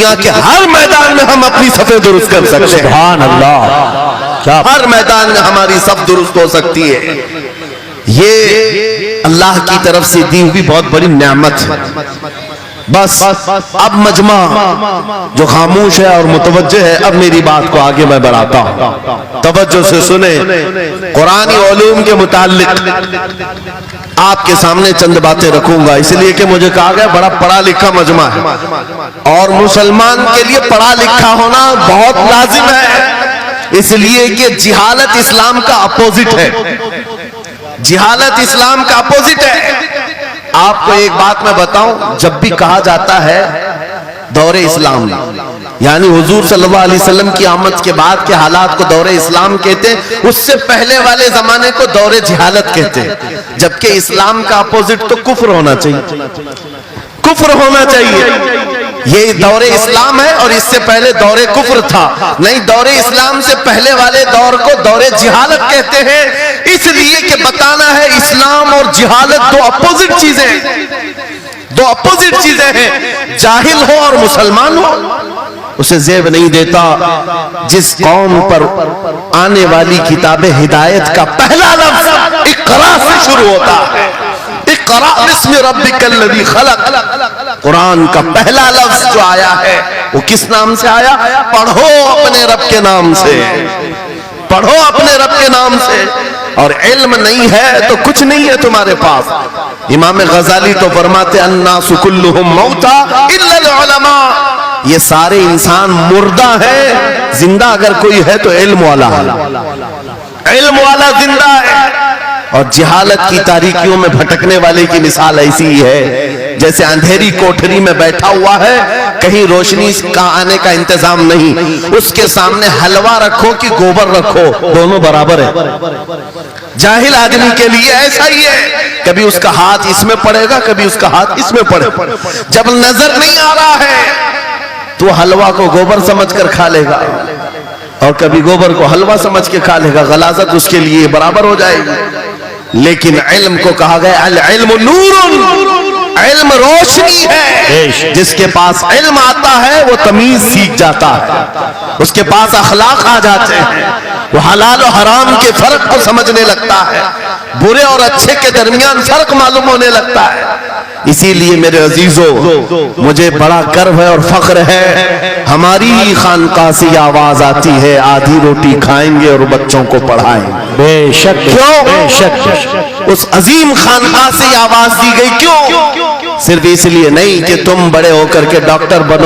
دنیا کے ہر میدان میں ہم اپنی صفیں درست کر سکتے ہیں. سبحان اللہ. ہر میدان میں ہماری صف درست ہو سکتی ہے. یہ اللہ کی طرف سے دی ہوئی بہت بڑی نعمت ہے. بس اب مجمع جو خاموش ہے اور متوجہ ہے، اب میری بات کو آگے میں بڑھاتا ہوں، توجہ سے سنیں. قرآنی علوم کے متعلق آپ کے سامنے چند باتیں رکھوں گا، اس لیے کہ مجھے کہا گیا بڑا پڑھا لکھا مجمع ہے، اور مسلمان کے لیے پڑھا لکھا ہونا بہت لازم ہے، اس لیے کہ جہالت اسلام کا اپوزٹ ہے. جہالت اسلام کا اپوزٹ ہے. آپ کو ایک بات میں بتاؤں، جب بھی کہا جاتا ہے دور اسلام، یعنی حضور صلی اللہ علیہ وسلم کی آمد کے بعد کے حالات کو دور اسلام کہتے ہیں، اس سے پہلے والے زمانے کو دور جہالت کہتے ہیں. جبکہ اسلام کا اپوزٹ تو کفر ہونا چاہیے، کفر ہونا چاہیے. یہ دور اسلام ہے اور اس سے پہلے دور کفر تھا. نہیں، دور اسلام سے پہلے والے دور کو دور جہالت کہتے ہیں، اس لیے کہ بتانا ہے اسلام اور جہالت دو اپوزٹ چیزیں ہیں، دو اپوزٹ چیزیں ہیں. جاہل ہو اور مسلمان ہو اسے زیب نہیں دیتا. جس قوم پر آنے والی کتاب ہدایت کا پہلا لفظ اقرا سے شروع ہوتا ہے، اقرا بسم ربک الذی خلق، قرآن کا پہلا لفظ جو آیا ہے وہ کس نام سے آیا؟ پڑھو اپنے رب کے نام سے، پڑھو اپنے رب کے نام سے. اور علم نہیں ہے تو کچھ نہیں ہے تمہارے پاس. امام غزالی تو فرماتے الناس کلہم موتا الا العلماء، یہ سارے انسان مردہ ہیں، زندہ اگر کوئی ہے تو علم والا ہے، علم والا زندہ ہے. اور جہالت کی تاریکیوں میں بھٹکنے والے کی مثال ایسی ہی ہے جیسے اندھیری کوٹھری میں بیٹھا ہوا ہے، کہیں روشنی کا آنے کا انتظام نہیں، اس کے سامنے حلوہ رکھو کہ گوبر رکھو، دونوں برابر ہے. جاہل آدمی کے لیے ایسا ہی ہے، کبھی اس کا ہاتھ اس میں پڑے گا، کبھی اس کا ہاتھ اس میں پڑے گا. جب نظر نہیں آ رہا ہے تو حلوہ کو گوبر سمجھ کر کھا لے گا، اور کبھی گوبر کو حلوہ سمجھ کے کھا لے گا. غلاظت اس کے لیے برابر ہو جائے گی. لیکن علم کو کہا گیا العلم نور، علم روشنی ہے. جس کے پاس علم آتا ہے وہ تمیز سیکھ جاتا ہے، اس کے پاس اخلاق آ جاتے ہیں، وہ حلال و حرام کے فرق کو سمجھنے لگتا ہے، برے اور اچھے کے درمیان فرق معلوم ہونے لگتا ہے. اسی لیے میرے عزیزو، مجھے بڑا گرو ہے اور فخر ہے، ہماری ہی خانقاہ سے آواز آتی ہے آدھی روٹی کھائیں گے اور بچوں کو پڑھائیں گے. بے شک، کیوں؟ بے شک. اس عظیم خانقاہ سے آواز دی گئی، کیوں؟ صرف اس لیے نہیں کہ تم بڑے ہو کر کے ڈاکٹر بنو.